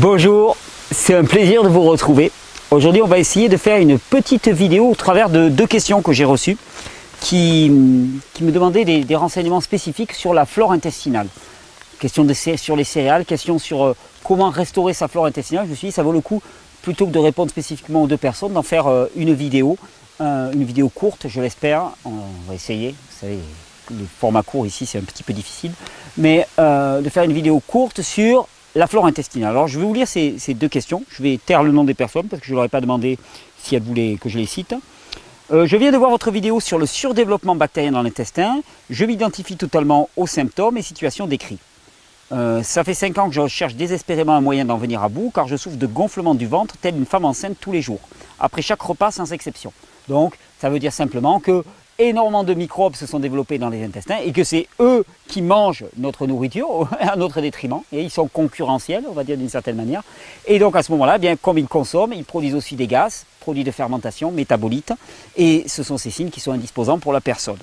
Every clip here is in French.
Bonjour, c'est un plaisir de vous retrouver. Aujourd'hui, on va essayer de faire une petite vidéo au travers de deux questions que j'ai reçues qui me demandaient des renseignements spécifiques sur la flore intestinale. Question sur les céréales, question sur comment restaurer sa flore intestinale. Je me suis dit ça vaut le coup, plutôt que de répondre spécifiquement aux deux personnes, d'en faire une vidéo courte, je l'espère. On va essayer, vous savez, les formats courts ici c'est un petit peu difficile, mais de faire une vidéo courte sur la flore intestinale. Alors je vais vous lire ces deux questions. Je vais taire le nom des personnes parce que je ne leur ai pas demandé si elles voulaient que je les cite. Je viens de voir votre vidéo sur le surdéveloppement bactérien dans l'intestin. Je m'identifie totalement aux symptômes et situations décrits. Ça fait 5 ans que je cherche désespérément un moyen d'en venir à bout car je souffre de gonflement du ventre telle une femme enceinte tous les jours, après chaque repas sans exception. Donc ça veut dire simplement que énormément de microbes se sont développés dans les intestins et que c'est eux qui mangent notre nourriture à notre détriment, et ils sont concurrentiels, on va dire d'une certaine manière. Et donc à ce moment-là, bien, comme ils consomment, ils produisent aussi des gaz, produits de fermentation, métabolites, et ce sont ces signes qui sont indisposants pour la personne.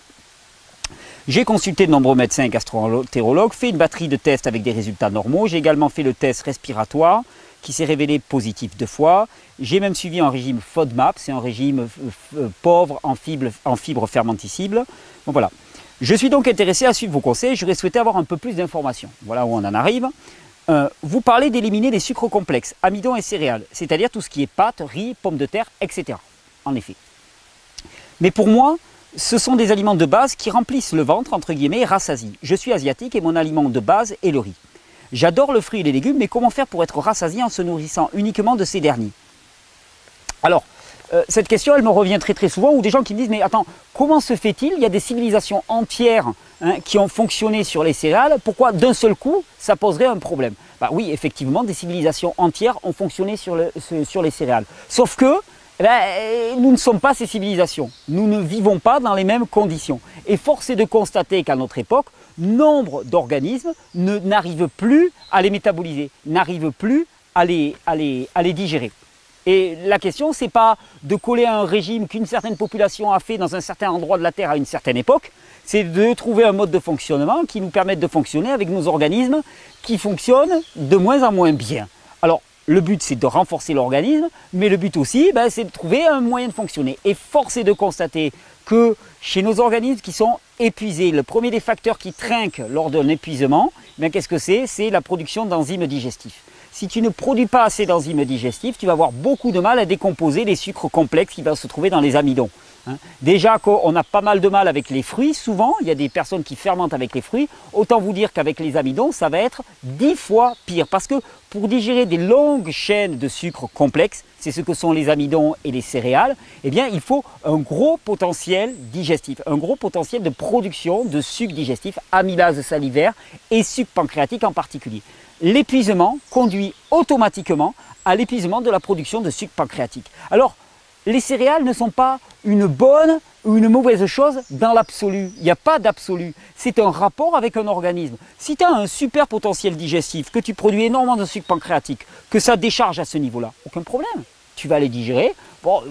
J'ai consulté de nombreux médecins et gastro-entérologues, fait une batterie de tests avec des résultats normaux. J'ai également fait le test respiratoire qui s'est révélé positif 2 fois. J'ai même suivi un régime FODMAP, c'est un régime pauvre en fibres fermentescibles. Bon, voilà. Je suis donc intéressé à suivre vos conseils, j'aurais souhaité avoir un peu plus d'informations. Voilà où on en arrive. Vous parlez d'éliminer les sucres complexes, amidon et céréales, c'est-à-dire tout ce qui est pâtes, riz, pommes de terre, etc. En effet. Mais pour moi, ce sont des aliments de base qui remplissent le ventre, entre guillemets, et rassasient. Je suis asiatique et mon aliment de base est le riz. J'adore le fruit et les légumes, mais comment faire pour être rassasié en se nourrissant uniquement de ces derniers? Alors, cette question, elle me revient très souvent, où des gens qui me disent, mais attends, comment se fait-il? Il y a des civilisations entières qui ont fonctionné sur les céréales, pourquoi d'un seul coup, ça poserait un problème? Bah oui, effectivement, des civilisations entières ont fonctionné sur les céréales. Sauf que, nous ne sommes pas ces civilisations, nous ne vivons pas dans les mêmes conditions. Et force est de constater qu'à notre époque, nombre d'organismes n'arrivent plus à les métaboliser, n'arrivent plus à les digérer. Et la question, ce n'est pas de coller à un régime qu'une certaine population a fait dans un certain endroit de la Terre à une certaine époque, c'est de trouver un mode de fonctionnement qui nous permette de fonctionner avec nos organismes qui fonctionnent de moins en moins bien. Alors, le but, c'est de renforcer l'organisme, mais le but aussi, c'est de trouver un moyen de fonctionner. Et force est de constater que chez nos organismes qui sont épuisés, le premier des facteurs qui trinque lors d'un épuisement, qu'est-ce que c'est? C'est la production d'enzymes digestifs. Si tu ne produis pas assez d'enzymes digestifs, tu vas avoir beaucoup de mal à décomposer les sucres complexes qui vont se trouver dans les amidons. Déjà qu'on a pas mal de mal avec les fruits, souvent, il y a des personnes qui fermentent avec les fruits, autant vous dire qu'avec les amidons, ça va être 10 fois pire. Parce que pour digérer des longues chaînes de sucres complexes, c'est ce que sont les amidons et les céréales, eh bien il faut un gros potentiel digestif, un gros potentiel de production de sucre digestif, amylase salivaire et sucre pancréatique en particulier. L'épuisement conduit automatiquement à l'épuisement de la production de sucre pancréatique. Alors, les céréales ne sont pas une bonne ou une mauvaise chose dans l'absolu. Il n'y a pas d'absolu. C'est un rapport avec un organisme. Si tu as un super potentiel digestif, que tu produis énormément de sucre pancréatique, que ça décharge à ce niveau-là, aucun problème. Tu vas les digérer. Bon,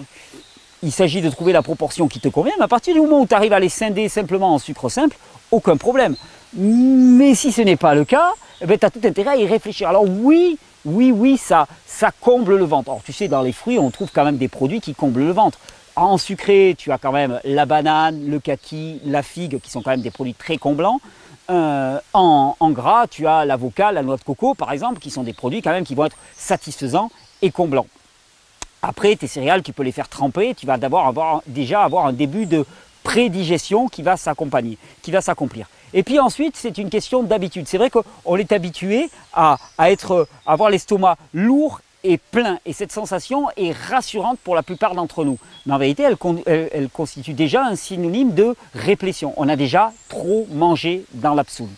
il s'agit de trouver la proportion qui te convient, mais à partir du moment où tu arrives à les scinder simplement en sucre simple, aucun problème. Mais si ce n'est pas le cas, tu as tout intérêt à y réfléchir. Alors oui, ça comble le ventre. Alors tu sais, dans les fruits, on trouve quand même des produits qui comblent le ventre. En sucré, tu as quand même la banane, le kaki, la figue, qui sont quand même des produits très comblants. En gras, tu as l'avocat, la noix de coco, par exemple, qui sont des produits quand même qui vont être satisfaisants et comblants. Après, tes céréales, tu peux les faire tremper, tu vas déjà avoir un début de prédigestion qui va s'accomplir. Et puis ensuite, c'est une question d'habitude. C'est vrai qu'on est habitué à avoir l'estomac lourd et plein. Et cette sensation est rassurante pour la plupart d'entre nous. Mais en vérité, elle constitue déjà un synonyme de réplétion. On a déjà trop mangé dans l'absolu.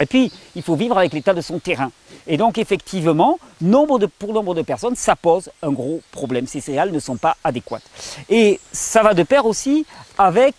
Et puis, il faut vivre avec l'état de son terrain. Et donc, effectivement, pour nombre de personnes, ça pose un gros problème. Ces céréales ne sont pas adéquates. Et ça va de pair aussi avec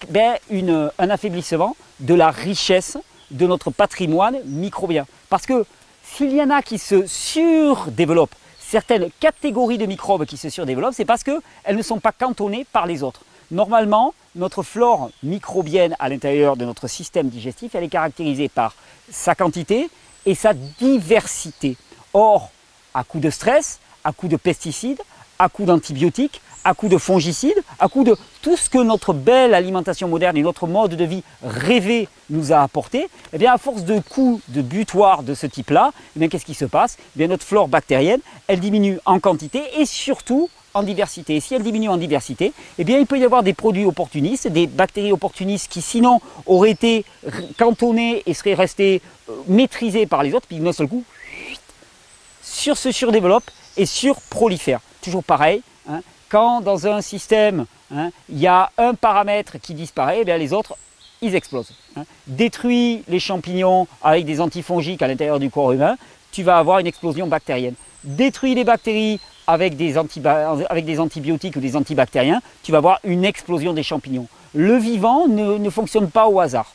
un affaiblissement de la richesse de notre patrimoine microbien. Parce que s'il y en a qui se surdéveloppent, certaines catégories de microbes qui se surdéveloppent, c'est parce qu'elles ne sont pas cantonnées par les autres. Normalement, notre flore microbienne à l'intérieur de notre système digestif, elle est caractérisée par sa quantité et sa diversité. Or, à coup de stress, à coup de pesticides, à coup d'antibiotiques, à coup de fongicides, à coup de tout ce que notre belle alimentation moderne et notre mode de vie rêvé nous a apporté, eh bien à force de coups de butoir de ce type-là, eh bien qu'est-ce qui se passe? Eh bien notre flore bactérienne, elle diminue en quantité et surtout en diversité. Et si elle diminue en diversité, eh bien il peut y avoir des produits opportunistes, des bactéries opportunistes qui sinon auraient été cantonnées et seraient restées maîtrisées par les autres, puis d'un seul coup, se surdéveloppent et surprolifèrent. Toujours pareil, hein, quand dans un système, hein, il y a un paramètre qui disparaît, eh bien les autres, ils explosent. Hein. Détruis les champignons avec des antifongiques à l'intérieur du corps humain, tu vas avoir une explosion bactérienne. Détruis les bactéries avec des antibiotiques ou des antibactériens, tu vas avoir une explosion des champignons. Le vivant ne fonctionne pas au hasard.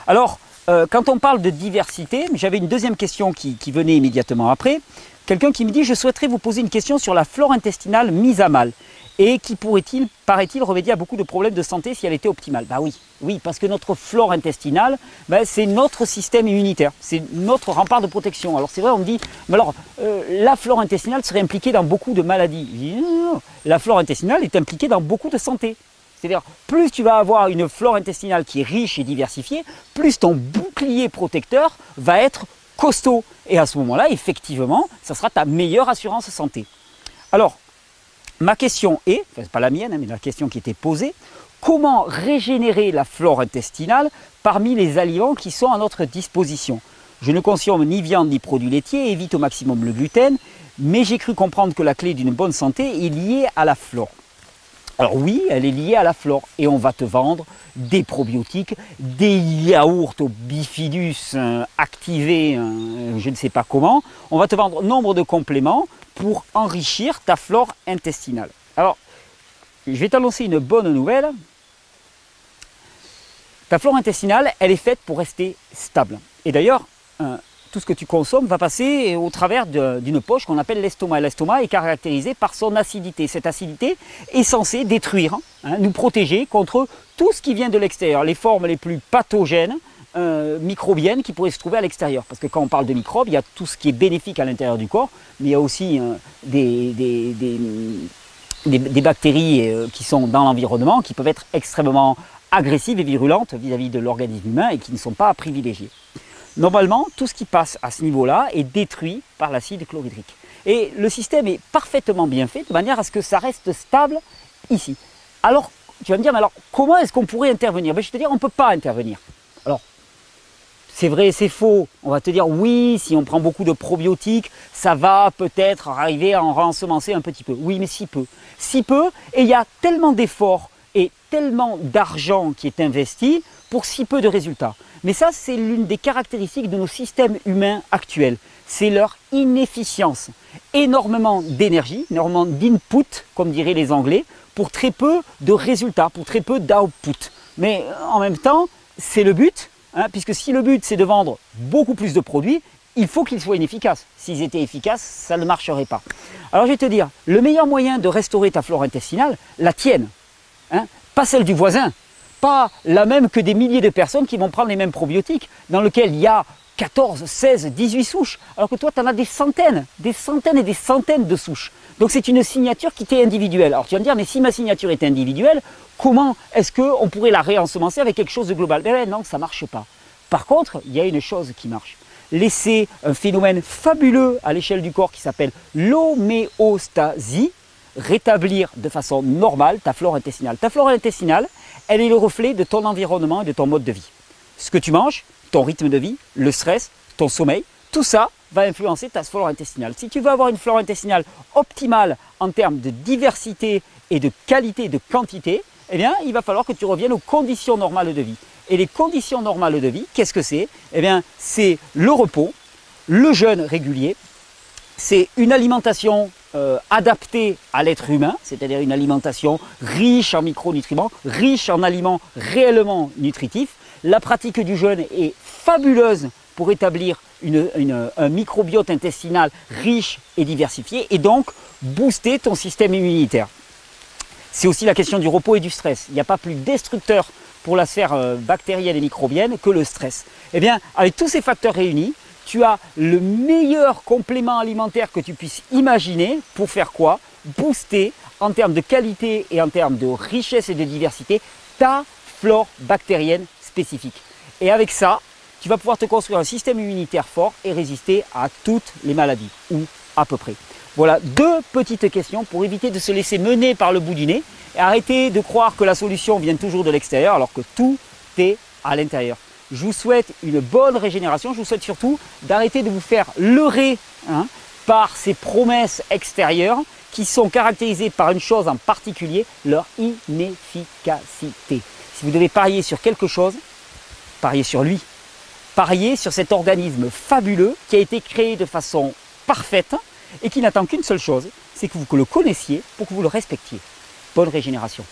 Alors, quand on parle de diversité, j'avais une deuxième question qui venait immédiatement après. Quelqu'un qui me dit « Je souhaiterais vous poser une question sur la flore intestinale mise à mal et qui pourrait-il, paraît-il, remédier à beaucoup de problèmes de santé si elle était optimale ?» Bah oui, parce que notre flore intestinale, c'est notre système immunitaire, c'est notre rempart de protection. Alors c'est vrai, on me dit « Mais alors, la flore intestinale serait impliquée dans beaucoup de maladies. » Je dis, non, la flore intestinale est impliquée dans beaucoup de santé. C'est-à-dire, plus tu vas avoir une flore intestinale qui est riche et diversifiée, plus ton bouclier protecteur va être costaud. Et à ce moment-là, effectivement, ça sera ta meilleure assurance santé. Alors, ma question est, enfin, c'est pas la mienne, mais la question qui était posée, comment régénérer la flore intestinale parmi les aliments qui sont à notre disposition? Je ne consomme ni viande ni produits laitiers, évite au maximum le gluten, mais j'ai cru comprendre que la clé d'une bonne santé est liée à la flore. Alors oui, elle est liée à la flore et on va te vendre des probiotiques, des yaourts au bifidus activés, je ne sais pas comment. On va te vendre nombre de compléments pour enrichir ta flore intestinale. Alors, je vais t'annoncer une bonne nouvelle. Ta flore intestinale, elle est faite pour rester stable. Et d'ailleurs, tout ce que tu consommes va passer au travers d'une poche qu'on appelle l'estomac. L'estomac est caractérisé par son acidité. Cette acidité est censée détruire, nous protéger contre tout ce qui vient de l'extérieur, les formes les plus pathogènes, microbiennes qui pourraient se trouver à l'extérieur. Parce que quand on parle de microbes, il y a tout ce qui est bénéfique à l'intérieur du corps, mais il y a aussi des bactéries qui sont dans l'environnement, qui peuvent être extrêmement agressives et virulentes vis-à-vis de l'organisme humain et qui ne sont pas à privilégier. Normalement, tout ce qui passe à ce niveau-là est détruit par l'acide chlorhydrique. Et le système est parfaitement bien fait de manière à ce que ça reste stable ici. Alors, tu vas me dire, mais alors comment est-ce qu'on pourrait intervenir? Je vais te dire, on ne peut pas intervenir. Alors, c'est vrai, c'est faux. On va te dire, oui, si on prend beaucoup de probiotiques, ça va peut-être arriver à en ensemencer un petit peu. Oui, mais si peu. Si peu, et il y a tellement d'efforts et tellement d'argent qui est investi pour si peu de résultats. Mais ça, c'est l'une des caractéristiques de nos systèmes humains actuels. C'est leur inefficience. Énormément d'énergie, énormément d'input, comme diraient les Anglais, pour très peu de résultats, pour très peu d'output. Mais en même temps, c'est le but, puisque si le but c'est de vendre beaucoup plus de produits, il faut qu'ils soient inefficaces. S'ils étaient efficaces, ça ne marcherait pas. Alors je vais te dire, le meilleur moyen de restaurer ta flore intestinale, la tienne, pas celle du voisin, pas la même que des milliers de personnes qui vont prendre les mêmes probiotiques, dans lesquels il y a 14, 16, 18 souches, alors que toi tu en as des centaines et des centaines de souches. Donc c'est une signature qui t'est individuelle. Alors tu vas me dire, mais si ma signature est individuelle, comment est-ce qu'on pourrait la réensemencer avec quelque chose de global? Ben non, ça ne marche pas. Par contre, il y a une chose qui marche. Laisser un phénomène fabuleux à l'échelle du corps qui s'appelle l'homéostasie, rétablir de façon normale ta flore intestinale. Ta flore intestinale, elle est le reflet de ton environnement et de ton mode de vie. Ce que tu manges, ton rythme de vie, le stress, ton sommeil, tout ça va influencer ta flore intestinale. Si tu veux avoir une flore intestinale optimale en termes de diversité et de qualité, de quantité, eh bien, il va falloir que tu reviennes aux conditions normales de vie. Et les conditions normales de vie, qu'est-ce que c'est? Eh bien, c'est le repos, le jeûne régulier, c'est une alimentation adaptée à l'être humain, c'est-à-dire une alimentation riche en micronutriments, riche en aliments réellement nutritifs. La pratique du jeûne est fabuleuse pour établir un microbiote intestinal riche et diversifié et donc booster ton système immunitaire. C'est aussi la question du repos et du stress. Il n'y a pas plus destructeur pour la sphère bactérienne et microbienne que le stress. Eh bien, avec tous ces facteurs réunis, Tu as le meilleur complément alimentaire que tu puisses imaginer pour faire quoi? Booster en termes de qualité et en termes de richesse et de diversité ta flore bactérienne spécifique. Et avec ça, tu vas pouvoir te construire un système immunitaire fort et résister à toutes les maladies, ou à peu près. Voilà 2 petites questions pour éviter de se laisser mener par le bout du nez et arrêter de croire que la solution vient toujours de l'extérieur alors que tout est à l'intérieur. Je vous souhaite une bonne régénération. Je vous souhaite surtout d'arrêter de vous faire leurrer par ces promesses extérieures qui sont caractérisées par une chose en particulier, leur inefficacité. Si vous devez parier sur quelque chose, pariez sur lui. Pariez sur cet organisme fabuleux qui a été créé de façon parfaite et qui n'attend qu'une seule chose, c'est que vous le connaissiez pour que vous le respectiez. Bonne régénération.